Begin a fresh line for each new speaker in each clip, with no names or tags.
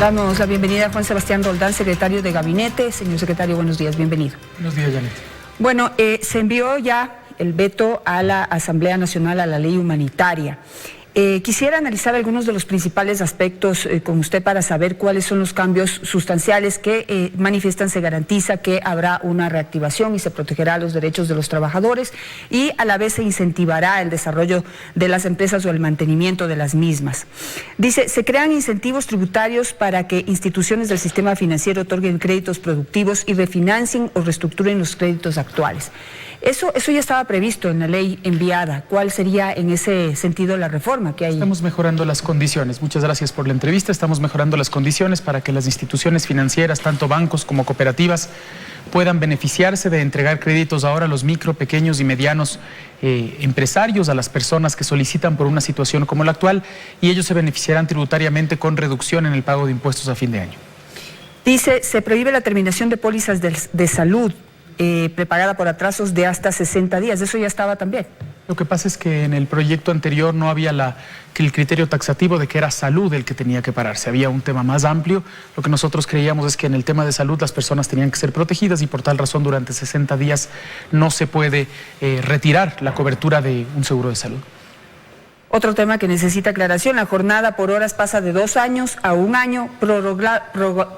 Damos la bienvenida a Juan Sebastián Roldán, secretario de Gabinete. Señor secretario, buenos días, bienvenido.
Buenos días, Janet.
Bueno, se envió ya el veto a la Asamblea Nacional a la ley humanitaria. Quisiera analizar algunos de los principales aspectos con usted para saber cuáles son los cambios sustanciales que manifiestan. Se garantiza que habrá una reactivación y se protegerá los derechos de los trabajadores y a la vez se incentivará el desarrollo de las empresas o el mantenimiento de las mismas. Dice, se crean incentivos tributarios para que instituciones del sistema financiero otorguen créditos productivos y refinancien o reestructuren los créditos actuales. Eso ya estaba previsto en la ley enviada. ¿Cuál sería en ese sentido la reforma que hay?
Estamos mejorando las condiciones. Muchas gracias por la entrevista. Estamos mejorando las condiciones para que las instituciones financieras, tanto bancos como cooperativas, puedan beneficiarse de entregar créditos ahora a los micro, pequeños y medianos empresarios, a las personas que solicitan por una situación como la actual, y ellos se beneficiarán tributariamente con reducción en el pago de impuestos a fin de año.
Dice, se prohíbe la terminación de pólizas de salud prepagada por atrasos de hasta 60 días. Eso ya estaba también.
Lo que pasa es que en el proyecto anterior no había el criterio taxativo de que era salud el que tenía que pararse. Había un tema más amplio. Lo que nosotros creíamos es que en el tema de salud las personas tenían que ser protegidas y por tal razón durante 60 días no se puede retirar la cobertura de un seguro de salud.
Otro tema que necesita aclaración, la jornada por horas pasa de 2 años a 1 año,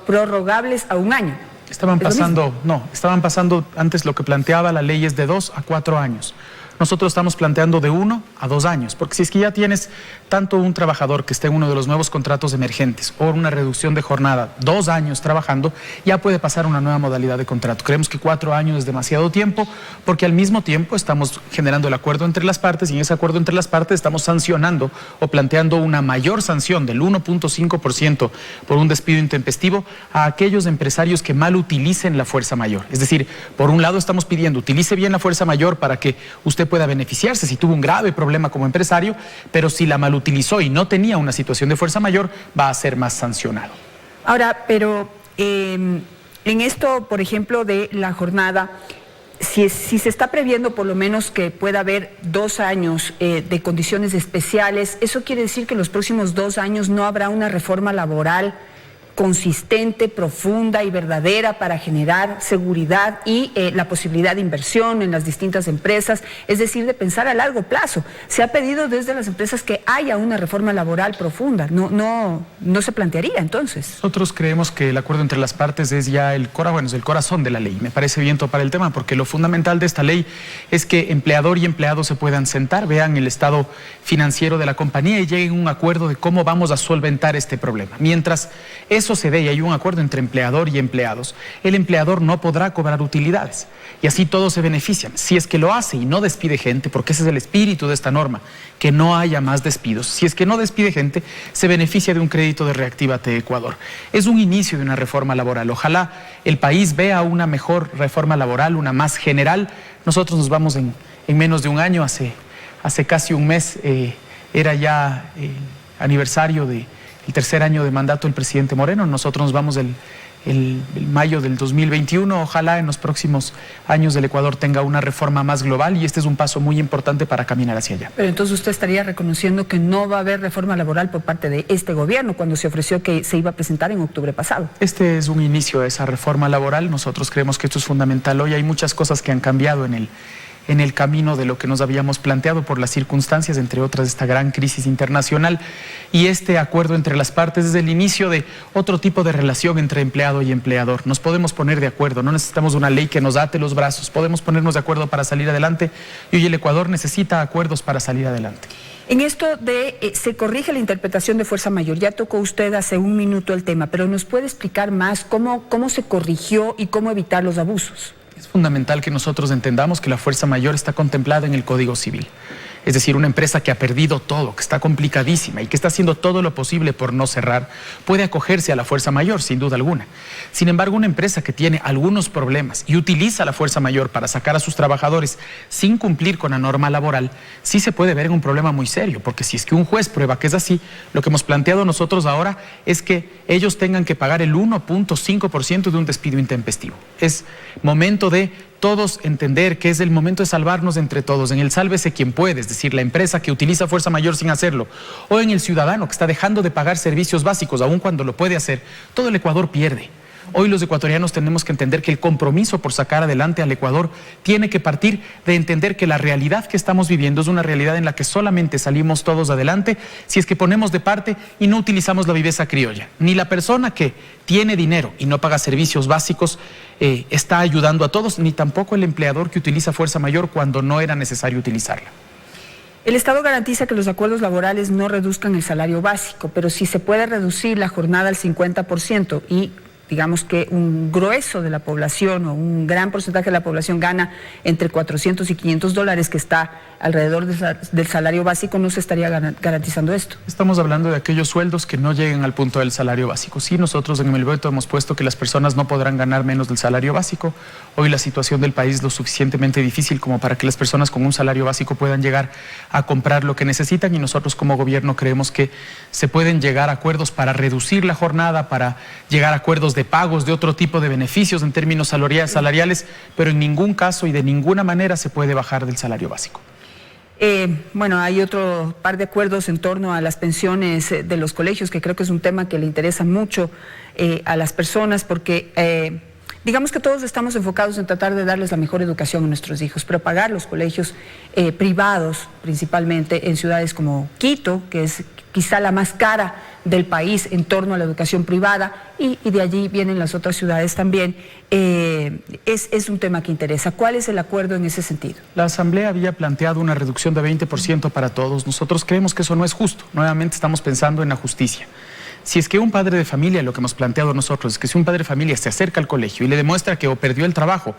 prorrogables estaban pasando antes lo que planteaba la ley es de 2 a 4 años. Nosotros estamos planteando de 1 a 2 años, porque si es que ya tienes tanto un trabajador que esté en uno de los nuevos contratos emergentes o una reducción de jornada, 2 años trabajando, ya puede pasar una nueva modalidad de contrato. Creemos que 4 años es demasiado tiempo, porque al mismo tiempo estamos generando el acuerdo entre las partes y en ese acuerdo entre las partes estamos sancionando o planteando una mayor sanción del 1.5% por un despido intempestivo a aquellos empresarios que mal utilicen la fuerza mayor. Es decir, por un lado estamos pidiendo, utilice bien la fuerza mayor para que usted pueda beneficiarse si tuvo un grave problema como empresario, pero si la malutilizó y no tenía una situación de fuerza mayor, va a ser más sancionado. Ahora, pero en esto, por ejemplo, de la jornada, si se está previendo por lo menos que pueda haber 2 años de condiciones especiales, ¿eso quiere decir que en los próximos 2 años no habrá una reforma laboral consistente, profunda y verdadera para generar seguridad y la posibilidad de inversión en las distintas empresas, es decir, de pensar a largo plazo? Se ha pedido desde las empresas que haya una reforma laboral profunda. No se plantearía entonces.
Nosotros creemos que el acuerdo entre las partes es ya el corazón de la ley. Me parece bien topar el tema porque lo fundamental de esta ley es que empleador y empleado se puedan sentar, vean el estado financiero de la compañía y lleguen a un acuerdo de cómo vamos a solventar este problema. Mientras eso se dé y hay un acuerdo entre empleador y empleados, el empleador no podrá cobrar utilidades y así todos se benefician. Si es que lo hace y no despide gente, porque ese es el espíritu de esta norma, que no haya más despidos, si es que no despide gente, se beneficia de un crédito de Reactívate Ecuador. Es un inicio de una reforma laboral. Ojalá el país vea una mejor reforma laboral, una más general. Nosotros nos vamos en menos de un año, hace casi un mes, era ya el aniversario del tercer año de mandato del presidente Moreno. Nosotros nos vamos el mayo del 2021. Ojalá en los próximos años el Ecuador tenga una reforma más global y este es un paso muy importante para caminar hacia allá.
Pero entonces usted estaría reconociendo que no va a haber reforma laboral por parte de este gobierno cuando se ofreció que se iba a presentar en octubre pasado.
Este es un inicio de esa reforma laboral. Nosotros creemos que esto es fundamental. Hoy hay muchas cosas que han cambiado en el camino de lo que nos habíamos planteado por las circunstancias, entre otras esta gran crisis internacional, y este acuerdo entre las partes es el inicio de otro tipo de relación entre empleado y empleador. Nos podemos poner de acuerdo, no necesitamos una ley que nos ate los brazos, podemos ponernos de acuerdo para salir adelante y hoy el Ecuador necesita acuerdos para salir adelante.
En esto de se corrige la interpretación de fuerza mayor, ya tocó usted hace un minuto el tema, pero ¿nos puede explicar más cómo se corrigió y cómo evitar los abusos?
Es fundamental que nosotros entendamos que la fuerza mayor está contemplada en el Código Civil. Es decir, una empresa que ha perdido todo, que está complicadísima y que está haciendo todo lo posible por no cerrar, puede acogerse a la fuerza mayor, sin duda alguna. Sin embargo, una empresa que tiene algunos problemas y utiliza la fuerza mayor para sacar a sus trabajadores sin cumplir con la norma laboral, sí se puede ver en un problema muy serio, porque si es que un juez prueba que es así, lo que hemos planteado nosotros ahora es que ellos tengan que pagar el 1.5% de un despido intempestivo. Es momento de
todos entender que es el momento de salvarnos entre todos, en el sálvese quien puede, es decir, la empresa que utiliza fuerza mayor sin hacerlo, o en el ciudadano que está dejando de pagar servicios básicos, aun cuando lo puede hacer, todo el Ecuador pierde. Hoy los ecuatorianos tenemos que entender que el compromiso por sacar adelante al Ecuador tiene que partir de entender que la realidad que estamos viviendo es una realidad en la que solamente salimos todos adelante si es que ponemos de parte y no utilizamos la viveza criolla. Ni la persona que tiene dinero y no paga servicios básicos está ayudando a todos, ni tampoco el empleador que utiliza fuerza mayor cuando no era necesario utilizarla.
El Estado garantiza que los acuerdos laborales no reduzcan el salario básico, pero si se puede reducir la jornada al 50% y digamos que un grueso de la población o un gran porcentaje de la población gana entre 400 y 500 dólares, que está alrededor del salario básico, ¿no se estaría garantizando esto?
Estamos hablando de aquellos sueldos que no lleguen al punto del salario básico. Sí, nosotros en el veto hemos puesto que las personas no podrán ganar menos del salario básico. Hoy la situación del país es lo suficientemente difícil como para que las personas con un salario básico puedan llegar a comprar lo que necesitan, y nosotros como gobierno creemos que se pueden llegar a acuerdos para reducir la jornada, para llegar a acuerdos de pagos, de otro tipo de beneficios en términos salariales, pero en ningún caso y de ninguna manera se puede bajar del salario básico.
Bueno, hay otro par de acuerdos en torno a las pensiones de los colegios, que creo que es un tema que le interesa mucho a las personas, porque digamos que todos estamos enfocados en tratar de darles la mejor educación a nuestros hijos, pero pagar los colegios privados, principalmente en ciudades como Quito, que es quizá la más cara del país en torno a la educación privada, y de allí vienen las otras ciudades también, es un tema que interesa. ¿Cuál es el acuerdo en ese sentido?
La Asamblea había planteado una reducción de 20% para todos. Nosotros creemos que eso no es justo. Nuevamente estamos pensando en la justicia. Si es que un padre de familia, lo que hemos planteado nosotros, es que si un padre de familia se acerca al colegio y le demuestra que o perdió el trabajo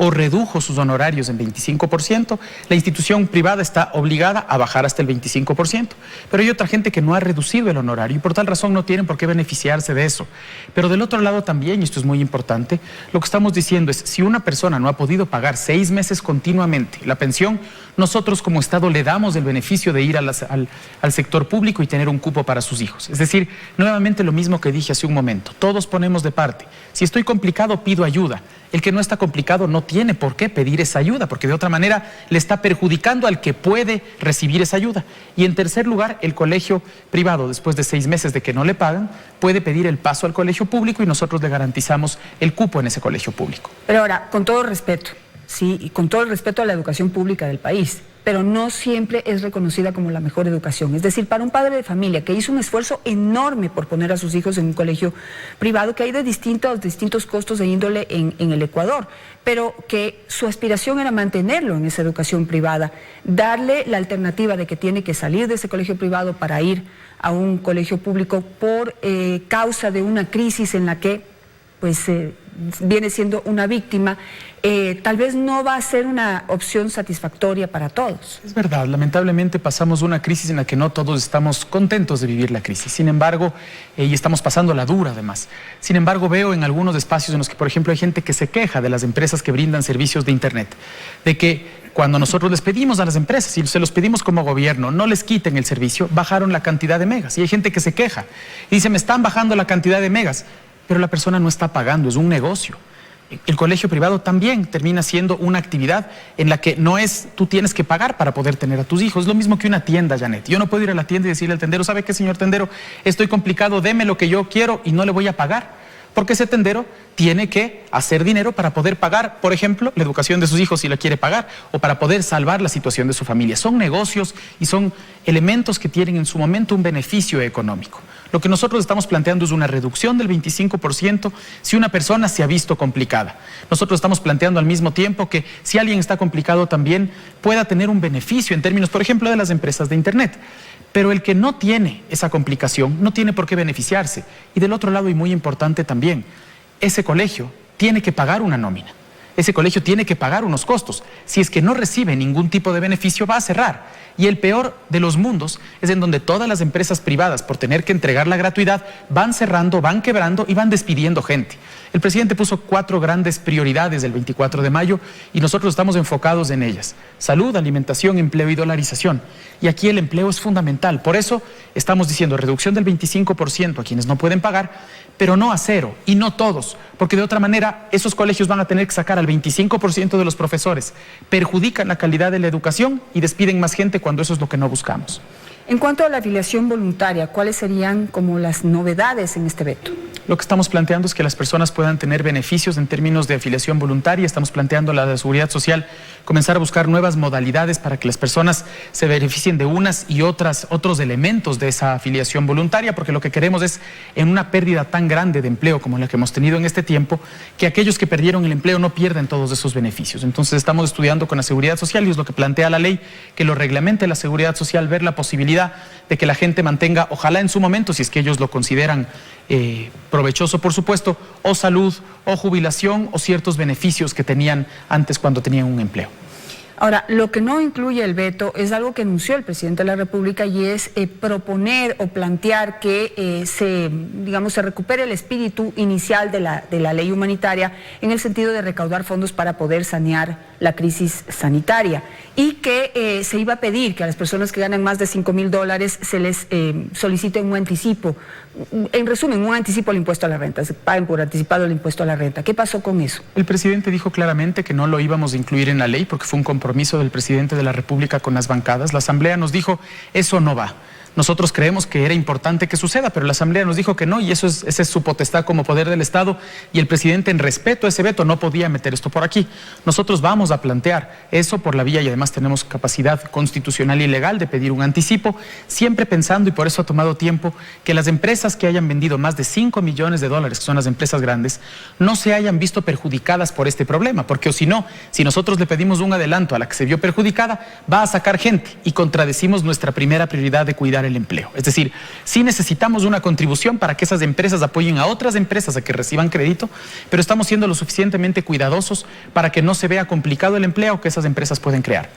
o redujo sus honorarios en 25%, la institución privada está obligada a bajar hasta el 25%. Pero hay otra gente que no ha reducido el honorario y por tal razón no tienen por qué beneficiarse de eso. Pero del otro lado también, y esto es muy importante, lo que estamos diciendo es, si una persona no ha podido pagar 6 meses continuamente la pensión, nosotros como Estado le damos el beneficio de ir al sector público y tener un cupo para sus hijos. Es decir, nuevamente lo mismo que dije hace un momento, todos ponemos de parte. Si estoy complicado, pido ayuda. El que no está complicado no tiene por qué pedir esa ayuda, porque de otra manera le está perjudicando al que puede recibir esa ayuda. Y en tercer lugar, el colegio privado, después de 6 meses de que no le pagan, puede pedir el paso al colegio público y nosotros le garantizamos el cupo en ese colegio público.
Pero ahora, con todo respeto, sí, y con todo el respeto a la educación pública del país, pero no siempre es reconocida como la mejor educación. Es decir, para un padre de familia que hizo un esfuerzo enorme por poner a sus hijos en un colegio privado, que hay de distintos costos de índole en el Ecuador, pero que su aspiración era mantenerlo en esa educación privada, darle la alternativa de que tiene que salir de ese colegio privado para ir a un colegio público por causa de una crisis en la que pues viene siendo una víctima, tal vez no va a ser una opción satisfactoria para todos.
Es verdad, lamentablemente pasamos una crisis en la que no todos estamos contentos de vivir la crisis. Sin embargo, y estamos pasando la dura además. Sin embargo, veo en algunos espacios en los que, por ejemplo, hay gente que se queja de las empresas que brindan servicios de Internet, de que cuando nosotros les pedimos a las empresas, y se los pedimos como gobierno, no les quiten el servicio, bajaron la cantidad de megas. Y hay gente que se queja y dice, me están bajando la cantidad de megas. Pero la persona no está pagando, es un negocio. El colegio privado también termina siendo una actividad en la que no es, tú tienes que pagar para poder tener a tus hijos. Es lo mismo que una tienda, Janet. Yo no puedo ir a la tienda y decirle al tendero, ¿sabe qué, señor tendero? Estoy complicado, deme lo que yo quiero y no le voy a pagar. Porque ese tendero tiene que hacer dinero para poder pagar, por ejemplo, la educación de sus hijos si la quiere pagar, o para poder salvar la situación de su familia. Son negocios y son elementos que tienen en su momento un beneficio económico. Lo que nosotros estamos planteando es una reducción del 25% si una persona se ha visto complicada. Nosotros estamos planteando al mismo tiempo que si alguien está complicado también pueda tener un beneficio en términos, por ejemplo, de las empresas de Internet. Pero el que no tiene esa complicación no tiene por qué beneficiarse. Y del otro lado, y muy importante también, ese colegio tiene que pagar una nómina. Ese colegio tiene que pagar unos costos. Si es que no recibe ningún tipo de beneficio, va a cerrar. Y el peor de los mundos es en donde todas las empresas privadas, por tener que entregar la gratuidad, van cerrando, van quebrando y van despidiendo gente. El presidente puso 4 grandes prioridades del 24 de mayo y nosotros estamos enfocados en ellas. Salud, alimentación, empleo y dolarización. Y aquí el empleo es fundamental. Por eso estamos diciendo reducción del 25% a quienes no pueden pagar, pero no a cero, y no todos, porque de otra manera esos colegios van a tener que sacar al 25% de los profesores, perjudican la calidad de la educación y despiden más gente cuando eso es lo que no buscamos.
En cuanto a la afiliación voluntaria, ¿cuáles serían como las novedades en este veto?
Lo que estamos planteando es que las personas puedan tener beneficios en términos de afiliación voluntaria. Estamos planteando a la Seguridad Social comenzar a buscar nuevas modalidades para que las personas se beneficien de unas y otros elementos de esa afiliación voluntaria, porque lo que queremos es, en una pérdida tan grande de empleo como la que hemos tenido en este tiempo, que aquellos que perdieron el empleo no pierdan todos esos beneficios. Entonces estamos estudiando con la Seguridad Social, y es lo que plantea la ley, que lo reglamente la Seguridad Social, ver la posibilidad de que la gente mantenga, ojalá en su momento, si es que ellos lo consideran provechoso, por supuesto, o salud, o jubilación, o ciertos beneficios que tenían antes cuando tenían un empleo.
Ahora, lo que no incluye el veto es algo que anunció el presidente de la República, y es proponer o plantear que se recupere el espíritu inicial de la ley humanitaria, en el sentido de recaudar fondos para poder sanear la crisis sanitaria, y que se iba a pedir que a las personas que ganan más de $5,000 se les solicite un anticipo, en resumen, un anticipo al impuesto a la renta, se paguen por anticipado el impuesto a la renta. ¿Qué pasó con eso?
El presidente dijo claramente que no lo íbamos a incluir en la ley porque fue un compromiso del presidente de la República con las bancadas. La Asamblea nos dijo, eso no va. Nosotros creemos que era importante que suceda, pero la Asamblea nos dijo que no, y esa es su potestad como poder del Estado, y el presidente, en respeto a ese veto, no podía meter esto por aquí. Nosotros vamos a plantear eso por la vía, y además tenemos capacidad constitucional y legal de pedir un anticipo, siempre pensando, y por eso ha tomado tiempo, que las empresas que hayan vendido más de $5 millones, que son las empresas grandes, no se hayan visto perjudicadas por este problema, porque o si no, si nosotros le pedimos un adelanto a la que se vio perjudicada, va a sacar gente, y contradecimos nuestra primera prioridad de cuidar el empleo. Es decir, sí necesitamos una contribución para que esas empresas apoyen a otras empresas a que reciban crédito, pero estamos siendo lo suficientemente cuidadosos para que no se vea complicado el empleo que esas empresas pueden crear.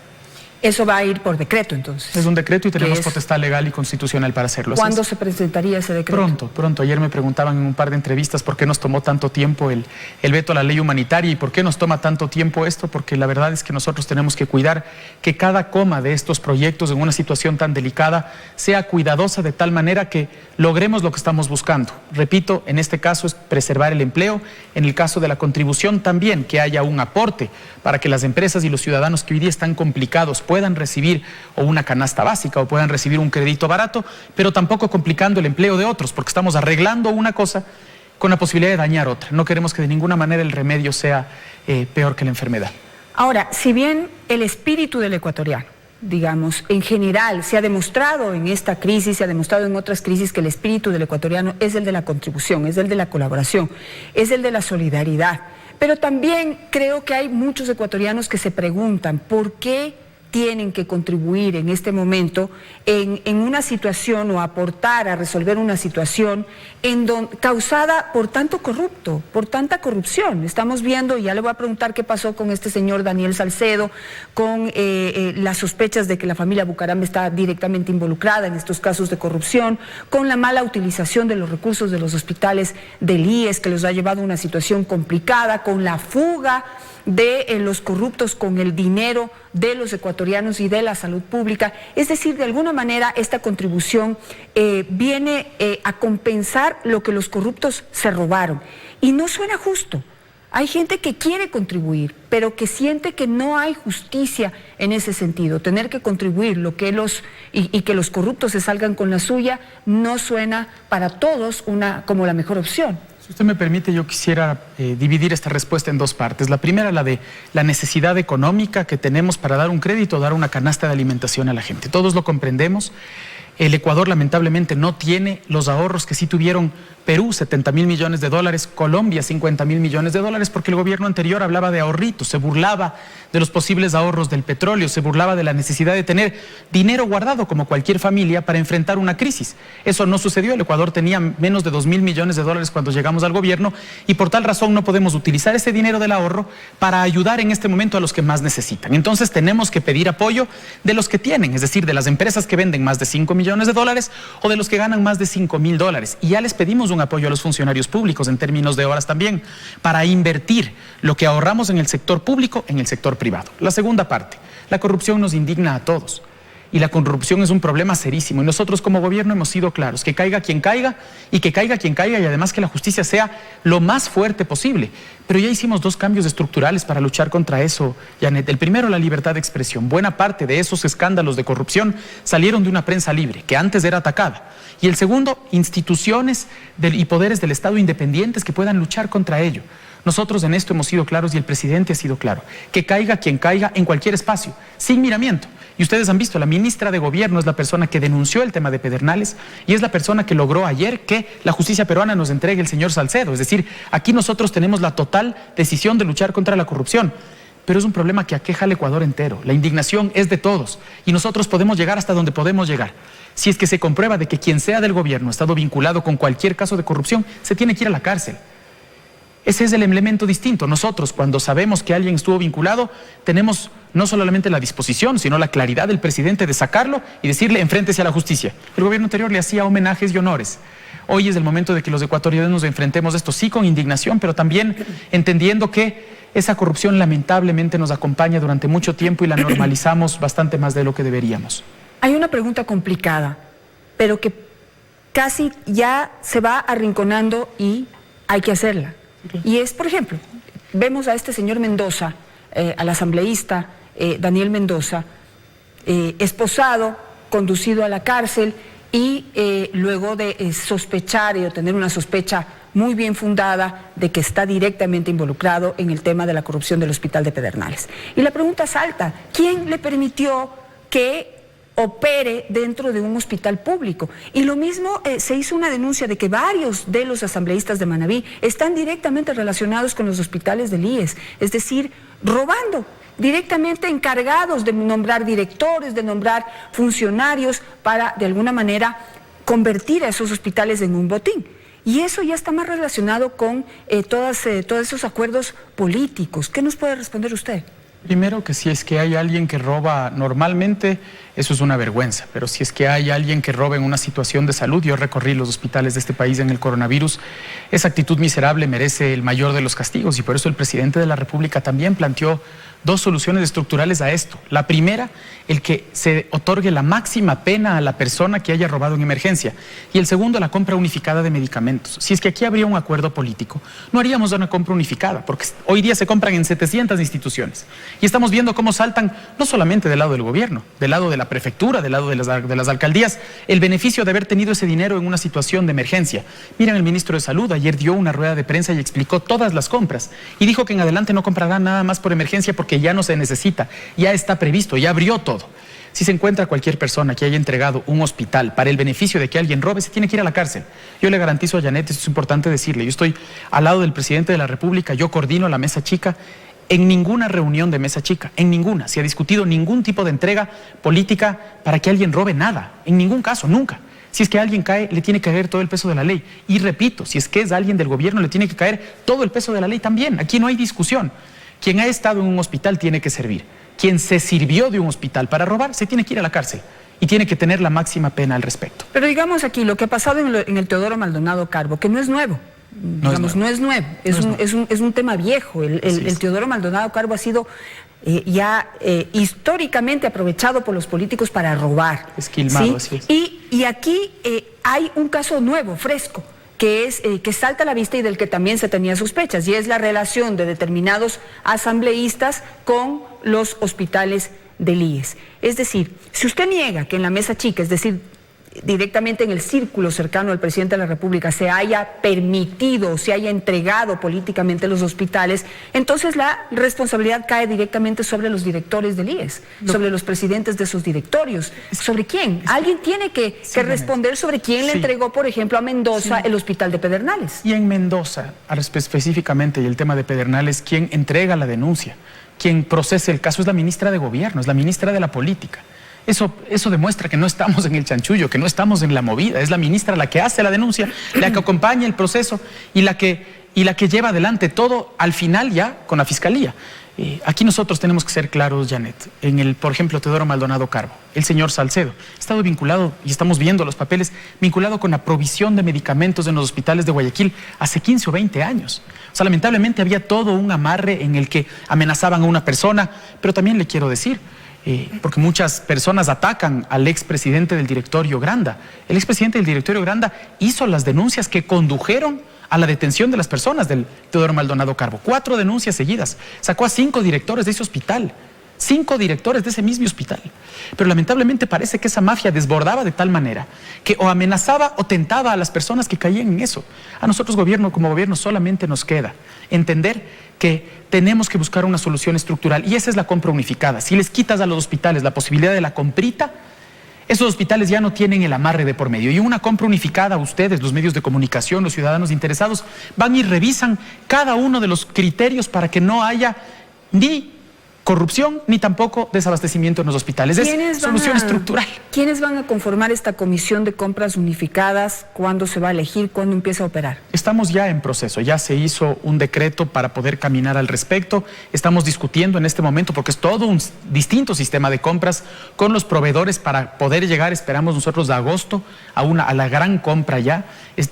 Eso va a ir por decreto, entonces.
Es un decreto y tenemos potestad legal y constitucional para hacerlo.
¿Cuándo se presentaría ese decreto?
Pronto. Ayer me preguntaban en un par de entrevistas por qué nos tomó tanto tiempo el veto a la ley humanitaria, y por qué nos toma tanto tiempo esto, porque la verdad es que nosotros tenemos que cuidar que cada coma de estos proyectos en una situación tan delicada sea cuidadosa de tal manera que logremos lo que estamos buscando. Repito, en este caso es preservar el empleo, en el caso de la contribución también, que haya un aporte para que las empresas y los ciudadanos que hoy día están complicados puedan recibir o una canasta básica o puedan recibir un crédito barato, pero tampoco complicando el empleo de otros, porque estamos arreglando una cosa con la posibilidad de dañar otra. No queremos que de ninguna manera el remedio sea peor que la enfermedad.
Ahora, si bien el espíritu del ecuatoriano, en general, se ha demostrado en esta crisis, se ha demostrado en otras crisis, que el espíritu del ecuatoriano es el de la contribución, es el de la colaboración, es el de la solidaridad. Pero también creo que hay muchos ecuatorianos que se preguntan por qué tienen que contribuir en este momento en una situación, o aportar a resolver una situación causada por tanto corrupto, por tanta corrupción. Estamos viendo, y ya le voy a preguntar qué pasó con este señor Daniel Salcedo, con las sospechas de que la familia Bucarambe está directamente involucrada en estos casos de corrupción, con la mala utilización de los recursos de los hospitales del IES, que los ha llevado a una situación complicada, con la fuga de los corruptos con el dinero de los ecuatorianos y de la salud pública. Es decir, de alguna manera esta contribución viene a compensar lo que los corruptos se robaron, y no suena justo. Hay gente que quiere contribuir, pero que siente que no hay justicia en ese sentido. Tener que contribuir y que los corruptos se salgan con la suya no suena para todos como la mejor opción.
Si usted me permite, yo quisiera dividir esta respuesta en dos partes. La primera, la de la necesidad económica que tenemos para dar un crédito, dar una canasta de alimentación a la gente. Todos lo comprendemos. El Ecuador lamentablemente no tiene los ahorros que sí tuvieron Perú, $70.000 millones, Colombia, $50.000 millones, porque el gobierno anterior hablaba de ahorritos, se burlaba de los posibles ahorros del petróleo, se burlaba de la necesidad de tener dinero guardado como cualquier familia para enfrentar una crisis. Eso no sucedió. El Ecuador tenía menos de $2.000 millones cuando llegamos al gobierno, y por tal razón no podemos utilizar ese dinero del ahorro para ayudar en este momento a los que más necesitan. Entonces tenemos que pedir apoyo de los que tienen, es decir, de las empresas que venden más de $5 millones o de los que ganan más de $5.000. Y ya les pedimos un apoyo a los funcionarios públicos en términos de horas también, para invertir lo que ahorramos en el sector público en el sector privado. La segunda parte, la corrupción nos indigna a todos. y la corrupción es un problema serísimo. Y nosotros como gobierno hemos sido claros, que caiga quien caiga y que caiga quien caiga, y además que la justicia sea lo más fuerte posible. Pero ya hicimos 2 cambios estructurales para luchar contra eso, Janet. El primero, la libertad de expresión. Buena parte de esos escándalos de corrupción salieron de una prensa libre, que antes era atacada. Y el segundo, instituciones y poderes del Estado independientes que puedan luchar contra ello. Nosotros en esto hemos sido claros y el presidente ha sido claro. Que caiga quien caiga en cualquier espacio, sin miramiento. Y ustedes han visto, la ministra de Gobierno es la persona que denunció el tema de Pedernales y es la persona que logró ayer que la justicia peruana nos entregue el señor Salcedo. Es decir, aquí nosotros tenemos la total decisión de luchar contra la corrupción. Pero es un problema que aqueja al Ecuador entero. La indignación es de todos y nosotros podemos llegar hasta donde podemos llegar. Si es que se comprueba de que quien sea del gobierno ha estado vinculado con cualquier caso de corrupción, se tiene que ir a la cárcel. Ese es el elemento distinto. Nosotros, cuando sabemos que alguien estuvo vinculado, tenemos no solamente la disposición, sino la claridad del presidente de sacarlo y decirle, enfréntese a la justicia. El gobierno anterior le hacía homenajes y honores. Hoy es el momento de que los ecuatorianos nos enfrentemos a esto, sí con indignación, pero también entendiendo que esa corrupción lamentablemente nos acompaña durante mucho tiempo y la normalizamos bastante más de lo que deberíamos.
Hay una pregunta complicada, pero que casi ya se va arrinconando y hay que hacerla. Y es, por ejemplo, vemos a este señor Mendoza, al asambleísta Daniel Mendoza, esposado, conducido a la cárcel y luego de sospechar y obtener una sospecha muy bien fundada de que está directamente involucrado en el tema de la corrupción del Hospital de Pedernales. Y la pregunta salta, ¿quién le permitió que opere dentro de un hospital público? Y lo mismo se hizo una denuncia de que varios de los asambleístas de Manabí están directamente relacionados con los hospitales del IES, es decir, robando, directamente encargados de nombrar directores, de nombrar funcionarios para de alguna manera convertir a esos hospitales en un botín. Y eso ya está más relacionado con todos esos acuerdos políticos. ¿Qué nos puede responder usted?
Primero, que si es que hay alguien que roba normalmente, eso es una vergüenza, pero si es que hay alguien que roba en una situación de salud, yo recorrí los hospitales de este país en el coronavirus, esa actitud miserable merece el mayor de los castigos y por eso el presidente de la República también planteó 2 soluciones estructurales a esto. La primera, el que se otorgue la máxima pena a la persona que haya robado en emergencia. Y el segundo, la compra unificada de medicamentos. Si es que aquí habría un acuerdo político, no haríamos una compra unificada, porque hoy día se compran en 700 instituciones. Y estamos viendo cómo saltan, no solamente del lado del gobierno, del lado de la prefectura, del lado de las alcaldías, el beneficio de haber tenido ese dinero en una situación de emergencia. Miren, el ministro de Salud ayer dio una rueda de prensa y explicó todas las compras. Y dijo que en adelante no comprará nada más por emergencia porque ya no se necesita, ya está previsto, ya abrió todo. Si se encuentra cualquier persona que haya entregado un hospital para el beneficio de que alguien robe, se tiene que ir a la cárcel. Yo le garantizo a Janet, esto es importante decirle, yo estoy al lado del presidente de la República, yo coordino la mesa chica. En ninguna reunión de mesa chica, en ninguna, se ha discutido ningún tipo de entrega política para que alguien robe nada, en ningún caso, nunca. Si es que alguien cae, le tiene que caer todo el peso de la ley. Y repito, si es que es alguien del gobierno, le tiene que caer todo el peso de la ley también. Aquí no hay discusión. Quien ha estado en un hospital tiene que servir. Quien se sirvió de un hospital para robar, se tiene que ir a la cárcel y tiene que tener la máxima pena al respecto.
Pero digamos aquí, lo que ha pasado en el Teodoro Maldonado Carbo, que no es nuevo. Digamos, no es nuevo, es un tema viejo. El Teodoro Maldonado Carbo ha sido históricamente aprovechado por los políticos para robar.
Esquilmado, ¿sí? Así es.
Y aquí hay un caso nuevo, fresco, que salta a la vista y del que también se tenía sospechas, y es la relación de determinados asambleístas con los hospitales del IES. Es decir, si usted niega que en la mesa chica, es decir, directamente en el círculo cercano al presidente de la República se haya permitido, se haya entregado políticamente los hospitales, entonces la responsabilidad cae directamente sobre los directores del IES, sobre los presidentes de sus directorios. ¿Sobre quién? Alguien tiene que responder sobre quién le entregó, por ejemplo, a Mendoza el hospital de Pedernales.
Y en Mendoza, específicamente, y el tema de Pedernales, ¿quién entrega la denuncia? Quien procesa el caso es la ministra de Gobierno, es la ministra de la Política. Eso demuestra que no estamos en el chanchullo, que no estamos en la movida. Es la ministra la que hace la denuncia, la que acompaña el proceso y la que lleva adelante todo al final ya con la fiscalía. Aquí nosotros tenemos que ser claros, Janet. Por ejemplo, Teodoro Maldonado Carbo, el señor Salcedo, ha estado vinculado, y estamos viendo los papeles, vinculado con la provisión de medicamentos en los hospitales de Guayaquil hace 15 o 20 años. O sea, lamentablemente había todo un amarre en el que amenazaban a una persona, pero también le quiero decir, porque muchas personas atacan al expresidente del directorio Granda. El expresidente del directorio Granda hizo las denuncias que condujeron a la detención de las personas del Teodoro Maldonado Carbo. 4 denuncias seguidas. Sacó a 5 directores de ese hospital. 5 directores de ese mismo hospital. Pero lamentablemente parece que esa mafia desbordaba de tal manera que o amenazaba o tentaba a las personas que caían en eso. A nosotros como gobierno solamente nos queda entender que tenemos que buscar una solución estructural y esa es la compra unificada. Si les quitas a los hospitales la posibilidad de la comprita, esos hospitales ya no tienen el amarre de por medio. Y una compra unificada, ustedes, los medios de comunicación, los ciudadanos interesados, van y revisan cada uno de los criterios para que no haya ni corrupción ni tampoco desabastecimiento en los hospitales. Es solución estructural.
¿Quiénes van a conformar esta comisión de compras unificadas? ¿Cuándo se va a elegir? ¿Cuándo empieza a operar?
Estamos ya en proceso, ya se hizo un decreto para poder caminar al respecto. Estamos discutiendo en este momento porque es todo un distinto sistema de compras con los proveedores para poder llegar, esperamos nosotros de agosto, a la gran compra ya.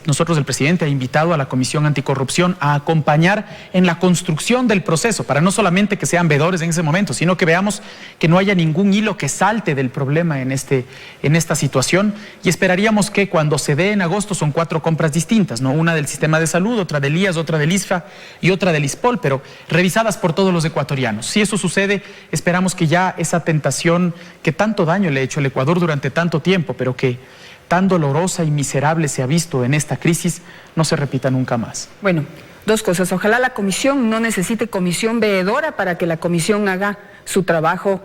Nosotros, el presidente ha invitado a la Comisión Anticorrupción a acompañar en la construcción del proceso, para no solamente que sean veedores en ese momento, sino que veamos que no haya ningún hilo que salte del problema en esta situación, y esperaríamos que cuando se dé en agosto son 4 compras distintas, ¿no? Una del sistema de salud, otra del IAS, otra del ISFA y otra del ISPOL, pero revisadas por todos los ecuatorianos. Si eso sucede, esperamos que ya esa tentación que tanto daño le ha hecho al Ecuador durante tanto tiempo, pero que tan dolorosa y miserable se ha visto en esta crisis, no se repita nunca más.
Bueno, 2 cosas. Ojalá la comisión no necesite comisión veedora para que la comisión haga su trabajo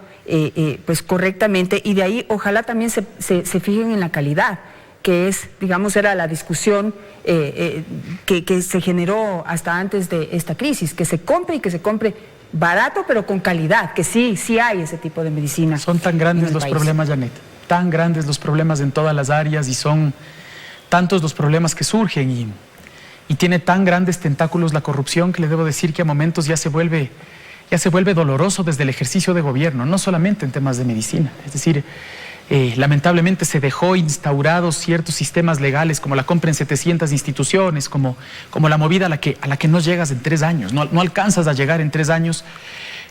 pues correctamente, y de ahí ojalá también se fijen en la calidad, que es, digamos, era la discusión que se generó hasta antes de esta crisis, que se compre y que se compre barato pero con calidad, que sí hay ese tipo de medicina.
Son tan grandes los problemas, Janet, tan grandes los problemas en todas las áreas, y son tantos los problemas que surgen y tiene tan grandes tentáculos la corrupción que le debo decir que a momentos ya se vuelve doloroso desde el ejercicio de gobierno, no solamente en temas de medicina. Es decir, lamentablemente se dejó instaurados ciertos sistemas legales como la compra en 700 instituciones, como la movida a la que no llegas en 3 años, no alcanzas a llegar en 3 años,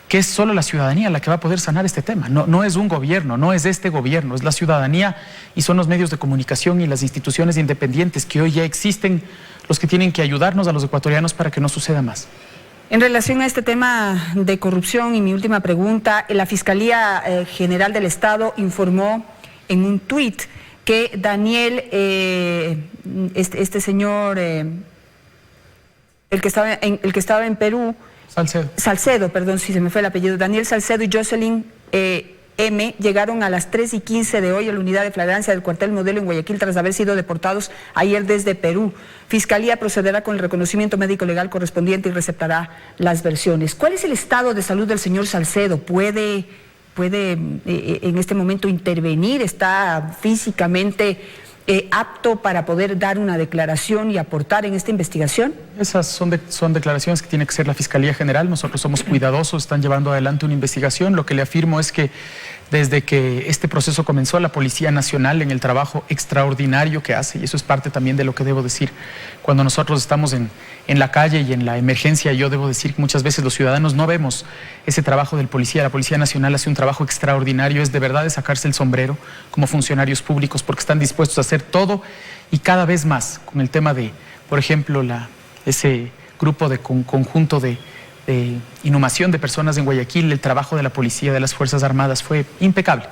que es solo la ciudadanía la que va a poder sanar este tema. No es un gobierno, no es este gobierno, es la ciudadanía, y son los medios de comunicación y las instituciones independientes que hoy ya existen los que tienen que ayudarnos a los ecuatorianos para que no suceda más.
En relación a este tema de corrupción, y mi última pregunta, la Fiscalía General del Estado informó en un tuit que Daniel, este señor, el que estaba en Perú, Salcedo, perdón, si se me fue el apellido, Daniel Salcedo y Jocelyn M. llegaron a las 3:15 de hoy a la unidad de flagrancia del cuartel Modelo en Guayaquil tras haber sido deportados ayer desde Perú. Fiscalía procederá con el reconocimiento médico legal correspondiente y receptará las versiones. ¿Cuál es el estado de salud del señor Salcedo? ¿Puede en este momento intervenir? ¿Está físicamente apto para poder dar una declaración y aportar en esta investigación?
Esas son declaraciones que tiene que hacer la Fiscalía General. Nosotros somos cuidadosos, están llevando adelante una investigación. Lo que le afirmo es que desde que este proceso comenzó, la Policía Nacional, en el trabajo extraordinario que hace, y eso es parte también de lo que debo decir, cuando nosotros estamos en la calle y en la emergencia, yo debo decir que muchas veces los ciudadanos no vemos ese trabajo del policía. La Policía Nacional hace un trabajo extraordinario, es de verdad de sacarse el sombrero como funcionarios públicos, porque están dispuestos a hacer todo y cada vez más con el tema de, por ejemplo, ese grupo de conjunto de inhumación de personas en Guayaquil. El trabajo de la policía, de las Fuerzas Armadas, fue impecable.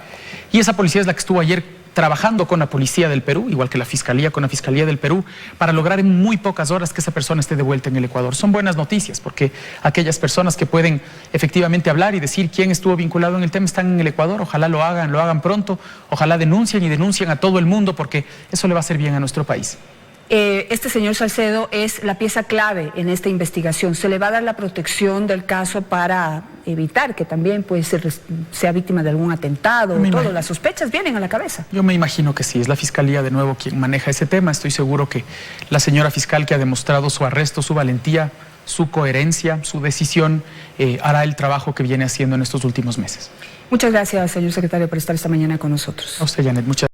Y esa policía es la que estuvo ayer trabajando con la Policía del Perú, igual que la Fiscalía con la Fiscalía del Perú, para lograr en muy pocas horas que esa persona esté de vuelta en el Ecuador. Son buenas noticias, porque aquellas personas que pueden efectivamente hablar y decir quién estuvo vinculado en el tema están en el Ecuador. Ojalá lo hagan pronto, ojalá denuncien a todo el mundo, porque eso le va a hacer bien a nuestro país.
Este señor Salcedo es la pieza clave en esta investigación. ¿Se le va a dar la protección del caso para evitar que también pues, sea víctima de algún atentado? Las sospechas vienen a la cabeza.
Yo me imagino que sí, es la Fiscalía de nuevo quien maneja ese tema. Estoy seguro que la señora fiscal, que ha demostrado su arresto, su valentía, su coherencia, su decisión, hará el trabajo que viene haciendo en estos últimos meses.
Muchas gracias, señor secretario, por estar esta mañana con nosotros.
A usted, Janet, muchas gracias.